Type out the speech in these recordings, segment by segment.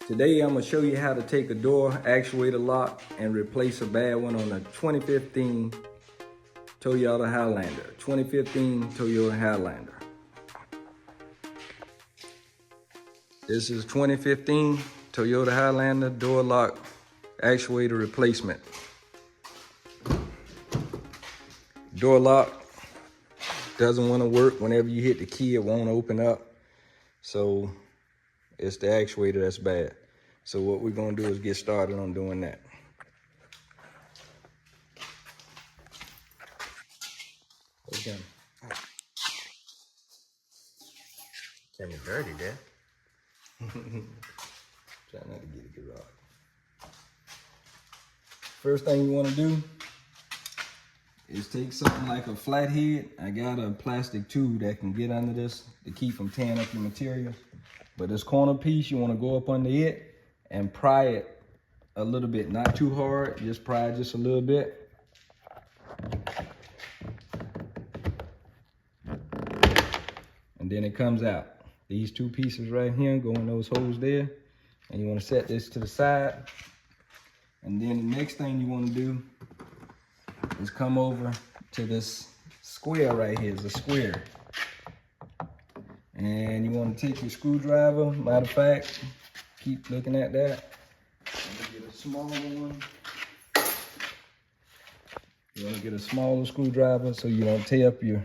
Today I'm going to show you how to take a door actuator lock and replace a bad one on a 2015 Toyota Highlander. 2015 Toyota Highlander. This is 2015 Toyota Highlander door lock actuator replacement. Door lock doesn't want to work. Whenever you hit the key, it won't open up. So it's the actuator that's bad. So what we're gonna do is get started on doing that. Okay. Can't be dirty, Dad. Try not to get it garage. First thing you wanna do is take something like a flathead. I got a plastic tube that can get under this to keep from tearing up your materials. But this corner piece, you wanna go up under it and pry it a little bit, not too hard, just pry it just a little bit. And then it comes out. These two pieces right here go in those holes there. And you wanna set this to the side. And then the next thing you wanna do is come over to this square right here. It's a square. And you wanna take your screwdriver. Matter of fact, keep looking at that. I'm gonna get a smaller one. You wanna get a smaller screwdriver so you don't tear up your,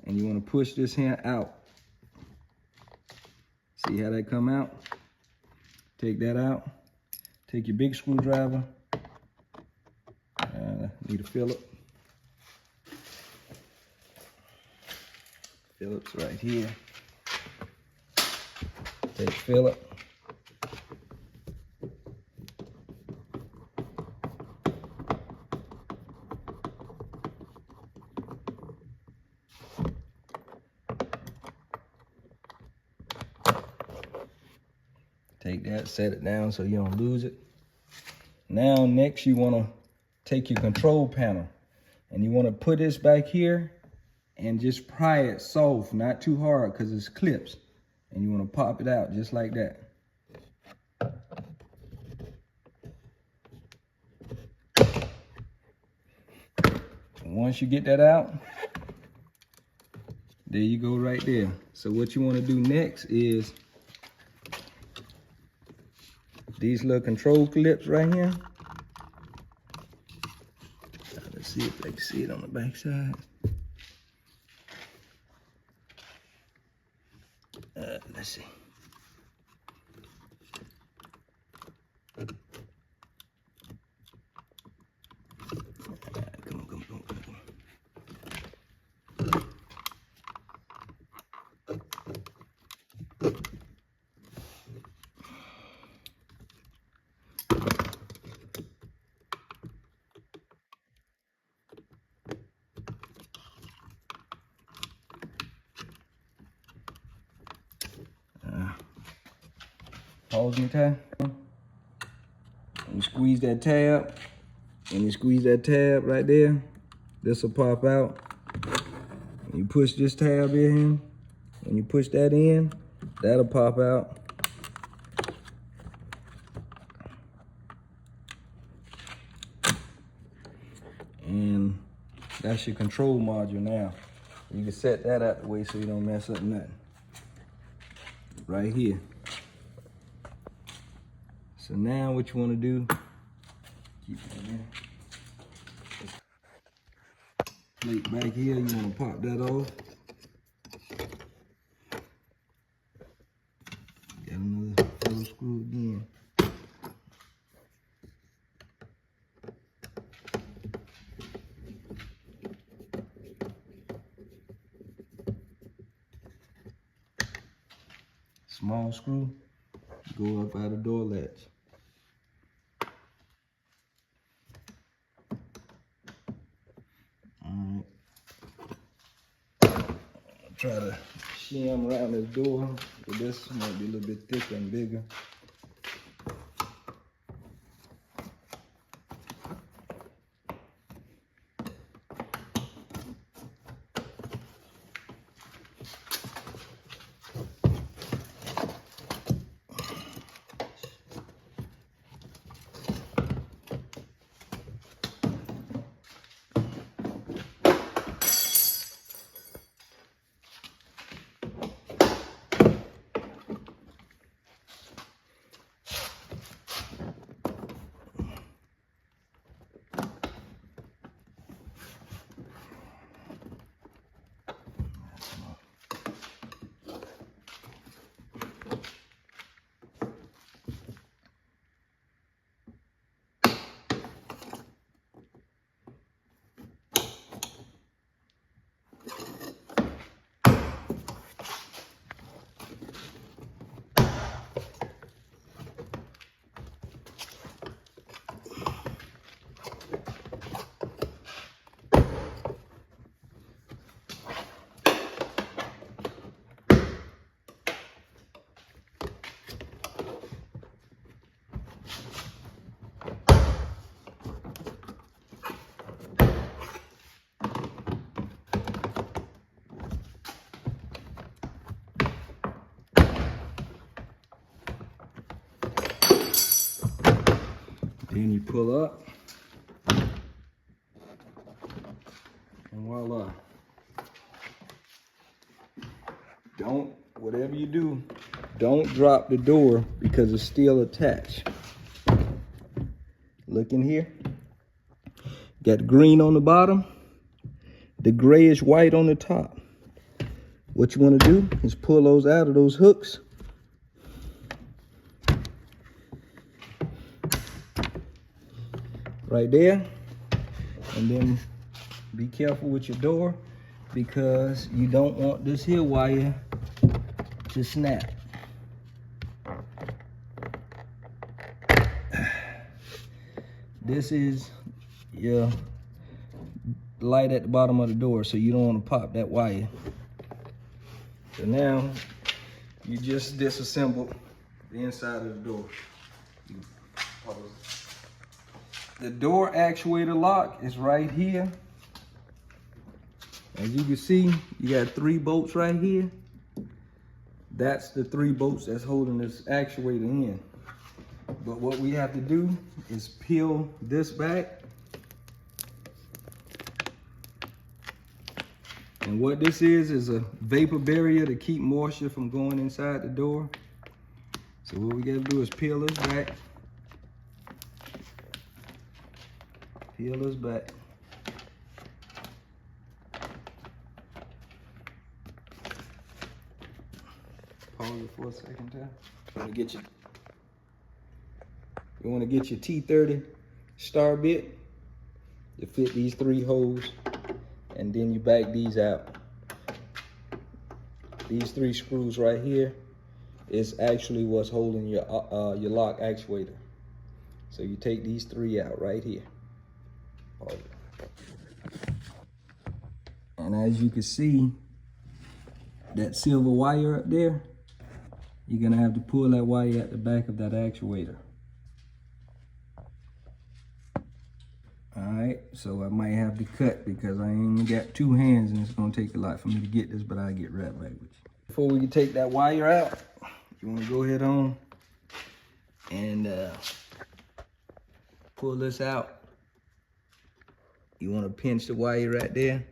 and you wanna push this here out. See how that come out? Take that out. Take your big screwdriver. Need a Phillips. Phillips right here. Take Phillips. Take that, set it down so you don't lose it. Now next you want to take your control panel and you want to put this back here and just pry it soft, not too hard because it's clips. And you want to pop it out just like that. Once you get that out, there you go right there. So what you want to do next is these little control clips right here. Let's see if they can see it on the back side. Let's see. Come on. Pause me tab. You squeeze that tab, and you squeeze that tab right there. This will pop out. You push this tab in. When you push that in, that'll pop out. And that's your control module now. You can set that out the way so you don't mess up nothing. Right here. So now what you want to do, keep it in there. Plate back here, you want to pop that off. Got another little screw again. Small screw, go up out the door latch. Alright. Try to shim around this door, but this might be a little bit thicker and bigger. Then you pull up, and voila. Whatever you do, don't drop the door because it's still attached. Look in here. Got green on the bottom, the grayish white on the top. What you want to do is pull those out of those hooks. Right there. And then be careful with your door because you don't want this here wire to snap. This is your light at the bottom of the door, so you don't want to pop that wire. So now you just disassemble the inside of the door. The door actuator lock is right here. As you can see, you got 3 bolts right here. That's the 3 bolts that's holding this actuator in. But what we have to do is peel this back. And what this is a vapor barrier to keep moisture from going inside the door. So what we gotta do is peel this back. Peel this back. Pause it for a second time. You want to get your T30 star bit to fit these 3 holes, and then you back these out. These 3 screws right here is actually what's holding your lock actuator. So you take these 3 out right here. And as you can see, that silver wire up there, you're gonna have to pull that wire at the back of that actuator. All right, so I might have to cut because I ain't got 2 hands and it's gonna take a lot for me to get this, but I'll get right back with you. Before we can take that wire out, you wanna go ahead on and pull this out. You wanna pinch the wire right there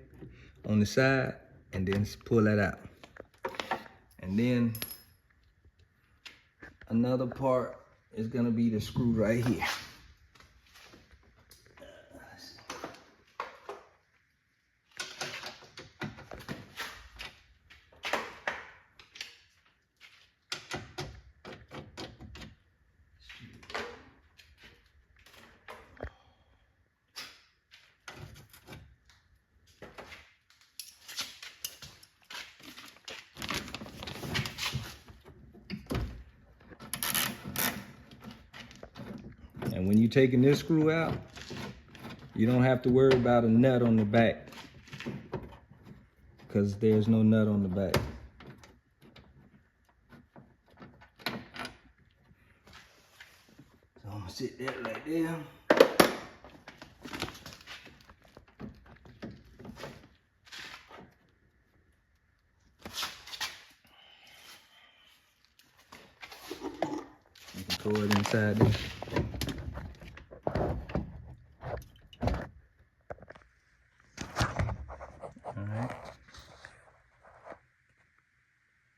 on the side and then pull that out. And then another part is gonna be the screw right here. And when you're taking this screw out, you don't have to worry about a nut on the back because there's no nut on the back. So I'm gonna sit that right there. You can throw it inside there.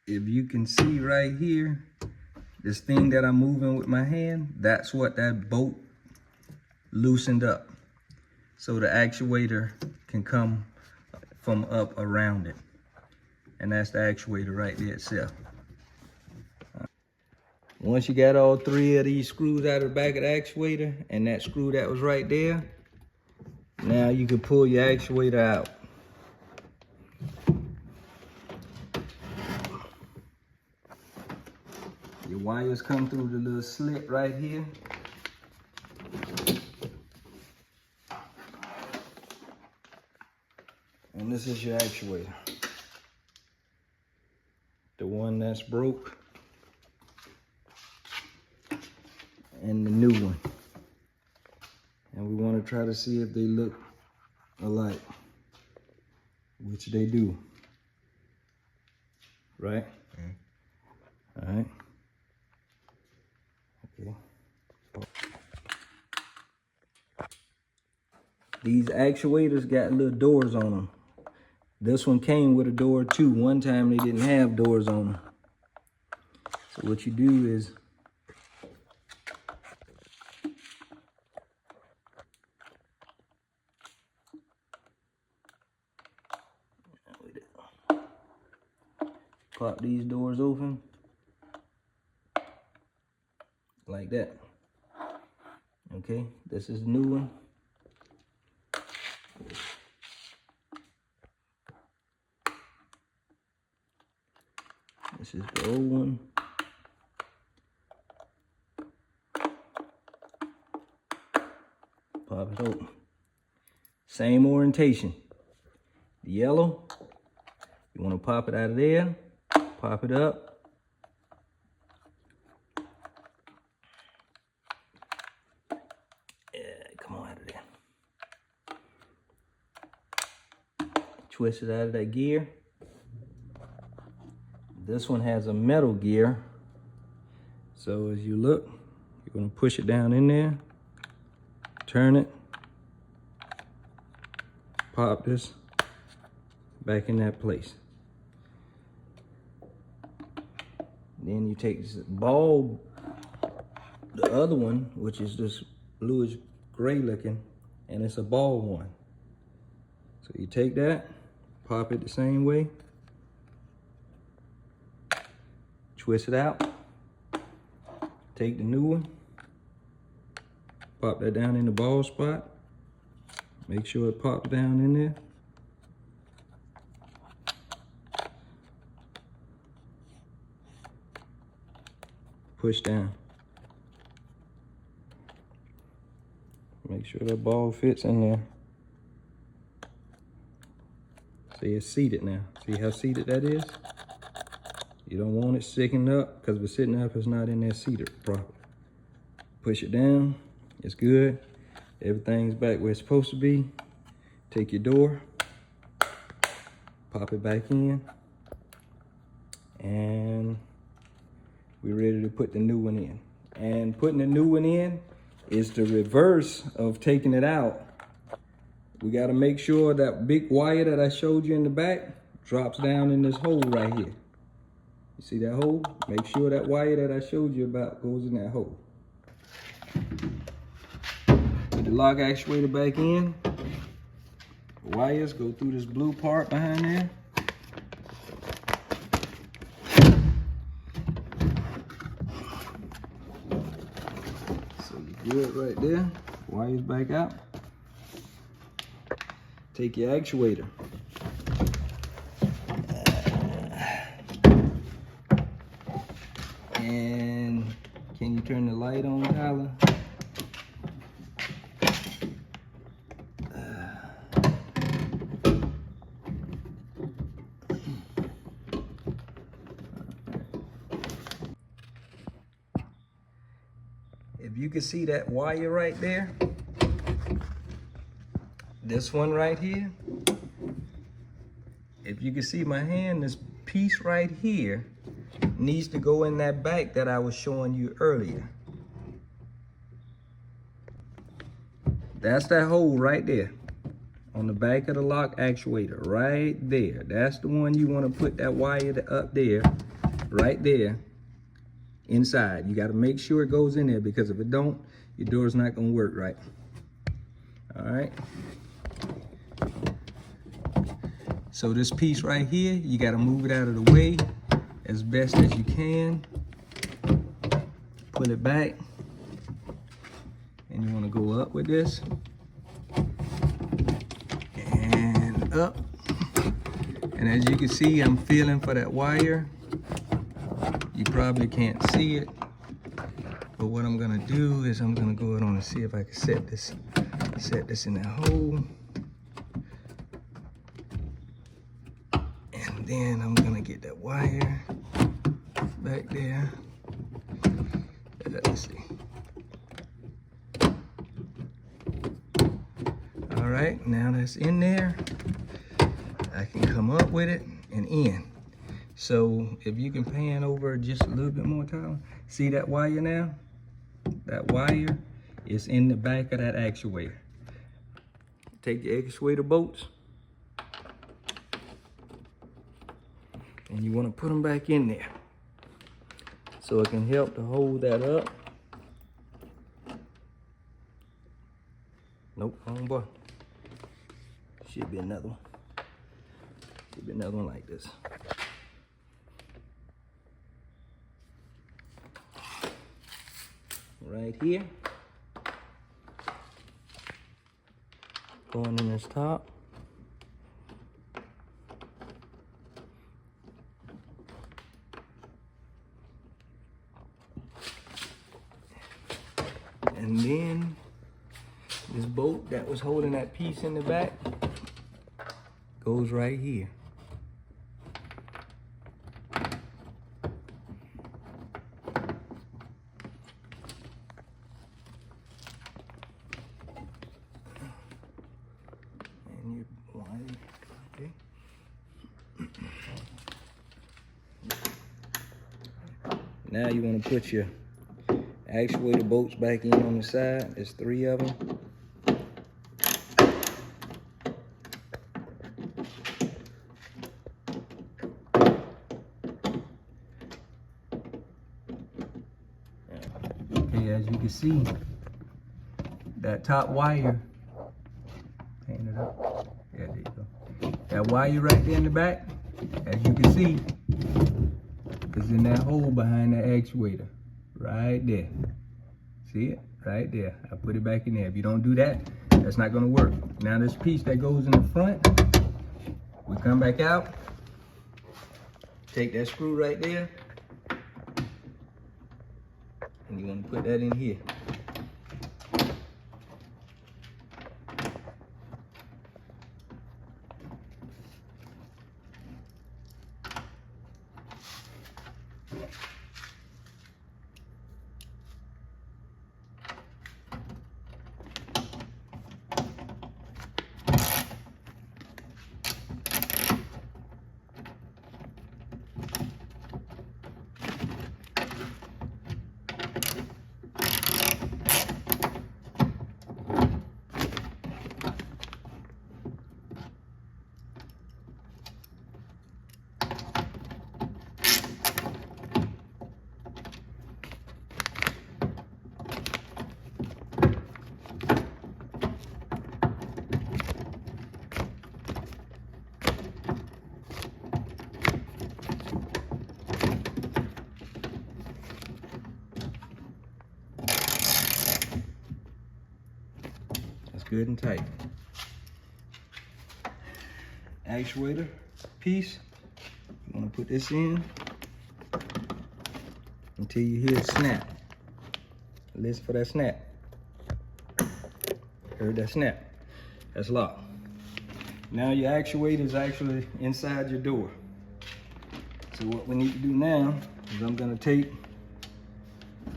If you can see right here, this thing that I'm moving with my hand, that's what that bolt loosened up. So the actuator can come from up around it. And that's the actuator right there itself. Once you got all 3 of these screws out of the back of the actuator and that screw that was right there, now you can pull your actuator out. Your wires come through the little slit right here. And this is your actuator. The one that's broke and the new one. And we want to try to see if they look alike, which they do. Right? All right. Okay. These actuators got little doors on them. This one came with a door too. One time they didn't have doors on them. So what you do is pop these doors open like that. Okay, this is the new one. This is the old one. Pop it open. Same orientation. The yellow, you want to pop it out of there, pop it up. Yeah, come on out of there. Twist it out of that gear. This one has a metal gear. So as you look, you're going to push it down in there, turn it, pop this back in that place. Then you take this ball, the other one, which is this bluish gray looking, and it's a ball one. So you take that, pop it the same way, twist it out, take the new one, pop that down in the ball spot, make sure it pops down in there. Push down. Make sure that ball fits in there. See, it's seated now. See how seated that is? You don't want it sticking up, because if it's sitting up, it's not in there seated properly. Push it down, it's good. Everything's back where it's supposed to be. Take your door, pop it back in, and we're ready to put the new one in. And putting the new one in is the reverse of taking it out. We got to make sure that big wire that I showed you in the back drops down in this hole right here. You see that hole? Make sure that wire that I showed you about goes in that hole. Put the lock actuator back in. The wires go through this blue part behind there. So you're good right there. Wires back out. Take your actuator. And can you turn the light on, Tyler? If you can see that wire right there, this one right here, if you can see my hand, this piece right here needs to go in that back that I was showing you earlier. That's that hole right there on the back of the lock actuator, right there. That's the one you want to put that wire up there, right there, inside. You got to make sure it goes in there, because if it don't, your door's not going to work right. All right. So this piece right here, you got to move it out of the way as best as you can. Pull it back. And you want to go up with this. And up. And as you can see, I'm feeling for that wire. You probably can't see it. But what I'm going to do is I'm going to go on and see if I can set this in that hole. And then I'm going to get that wire back there. Let's see. All right, now that's in there. I can come up with it and in. So if you can pan over just a little bit more, Tyler. See that wire now? That wire is in the back of that actuator. take the actuator bolts and you want to put them back in there so it can help to hold that up. Nope, wrong boy. Should be another one. Should be another one like this. Right here. Going in this top. And then this bolt that was holding that piece in the back goes right here. And you wind, okay. Now you want to put your actuator bolts back in on the side. There's 3 of them. Okay, as you can see, that top wire, paint it up. Yeah, there you go. That wire right there in the back, as you can see, is in that hole behind the actuator. Right there. See it? Right there. I put it back in there. If you don't do that, that's not going to work. Now this piece that goes in the front, we come back out, take that screw right there, and you want to put that in here. Good and tight. Actuator piece, you want to put this in until you hear it snap. Listen for that snap. Heard that snap? That's locked. Now your actuator is actually inside your door. So what we need to do now is I'm going to take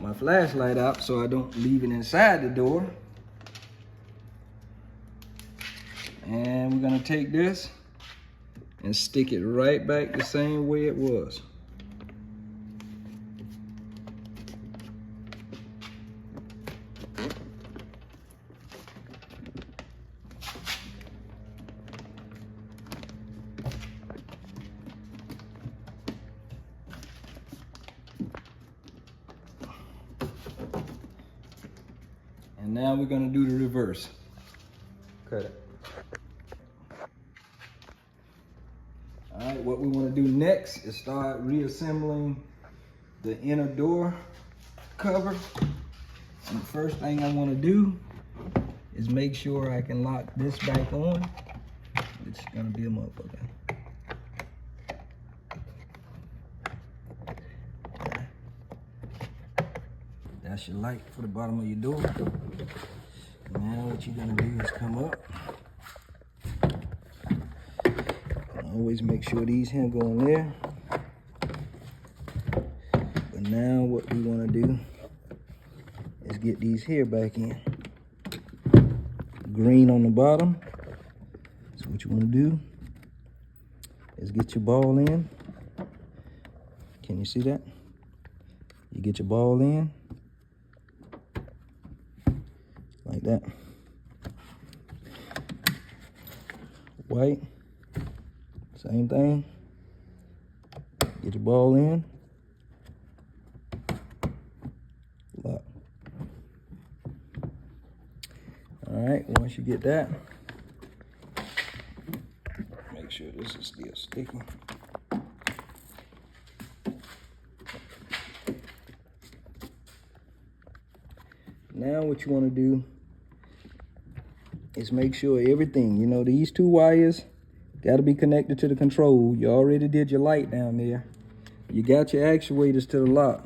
my flashlight out so I don't leave it inside the door. And we're gonna take this and stick it right back the same way it was. And now we're gonna do the reverse. Cut it. All right, what we want to do next is start reassembling the inner door cover. And the first thing I want to do is make sure I can lock this back on. It's gonna be a motherfucker. That's your light for the bottom of your door. Now what you're gonna do is come up. Always make sure these here go in there. But now what we want to do is get these here back in. Green on the bottom. So what you want to do is get your ball in. Can you see that? You get your ball in. Like that. white. Same thing. Get your ball in. Lock. All right, once you get that, make sure this is still sticky. Now what you want to do is make sure everything, you know, these two wires got to be connected to the control. You already did your light down there. You got your actuators to the lock.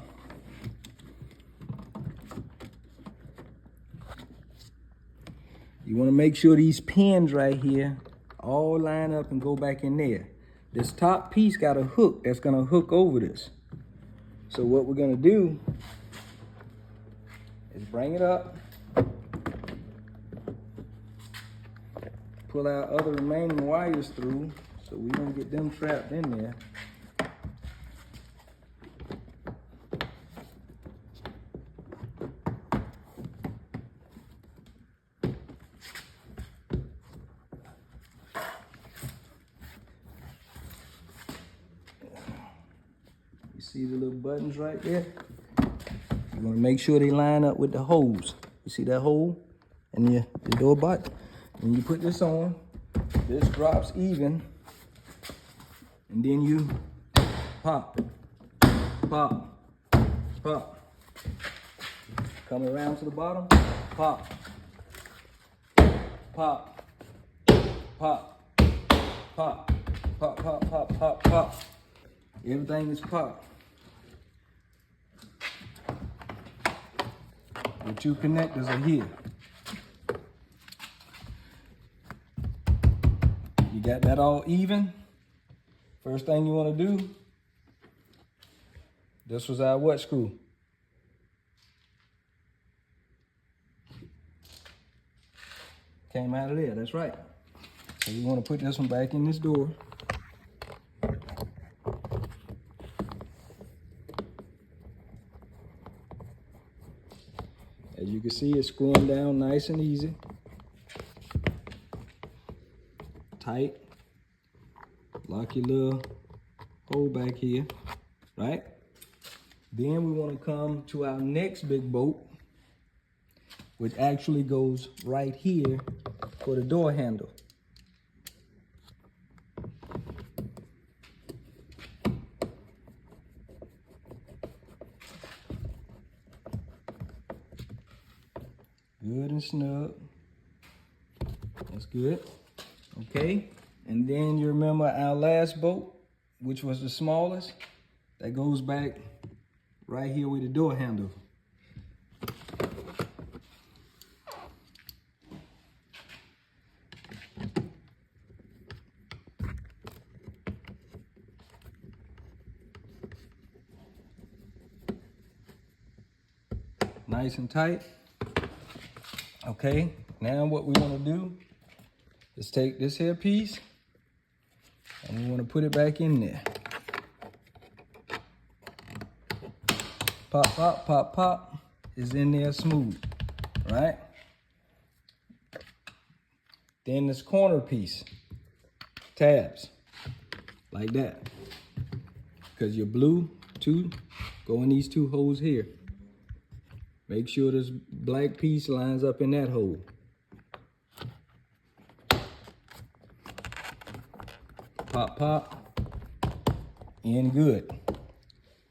You want to make sure these pins right here all line up and go back in there. This top piece got a hook that's going to hook over this. So what we're going to do is bring it up, pull our other remaining wires through so we don't get them trapped in there. You see the little buttons right there? You want to make sure they line up with the holes. You see that hole in the door button? When you put this on, this drops even, and then you pop, pop, pop. Come around to the bottom, pop, pop, pop, pop, pop, pop, pop, pop, pop. Everything is pop. The two connectors are here. You got that all even. First thing you want to do, this was our what screw? Came out of there, that's right. So you want to put this one back in this door. As you can see, it's screwing down nice and easy. Tight. Lock your little hole back here, right? Then we want to come to our next big bolt, which actually goes right here for the door handle. Good and snug. That's good. Okay. And then you remember our last bolt, which was the smallest, that goes back right here with the door handle. Nice and tight. Okay, now what we want to do is take this here piece and we want to put it back in there. Pop, pop, pop, pop is in there smooth, right? Then this corner piece, tabs, like that. Because your blue two go in these two holes here. Make sure this black piece lines up in that hole. Pop, pop, in good.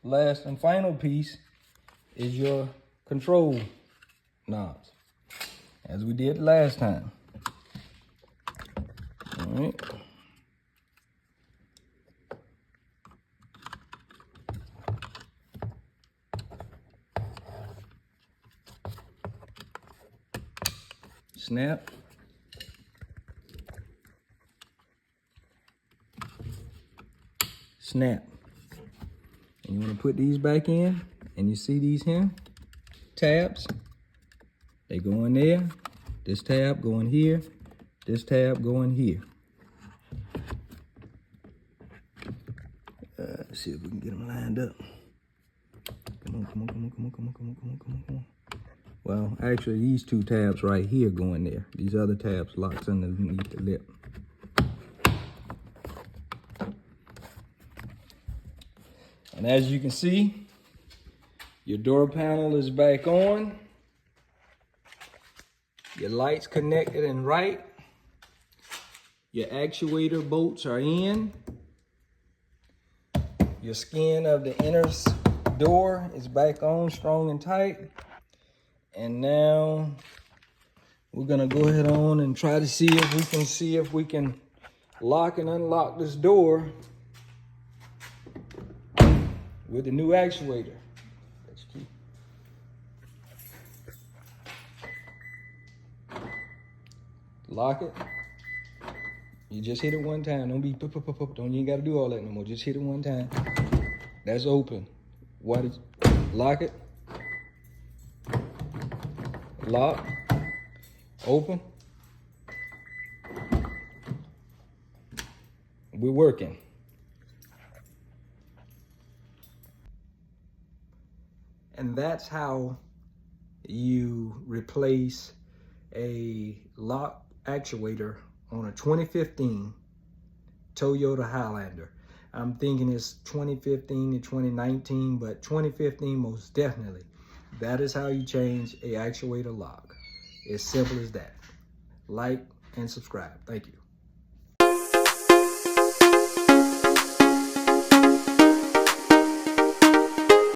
Last and final piece is your control knobs, as we did last time. All right. Snap. Snap. And you want to put these back in, and you see these here tabs, they go in there. This tab going here, this tab going here. Let's see if we can get them lined up. Come on, come on, come on, come on, come on, come on, come on, come on, come on. Well, actually, these two tabs right here go in there. These other tabs locks underneath the lip. And as you can see, your door panel is back on. Your lights connected and right. Your actuator bolts are in. Your skin of the inner door is back on strong and tight. And now we're gonna go ahead on and try to see if we can lock and unlock this door with the new actuator. Let's keep. Lock it. You just hit it one time. Don't be don't, you ain't gotta do all that no more. Just hit it one time. That's open. Lock it. Lock. Open. We're working. And that's how you replace a lock actuator on a 2015 Toyota Highlander. I'm thinking it's 2015 to 2019, but 2015 most definitely. That is how you change a actuator lock. As simple as that. Like and subscribe. Thank you.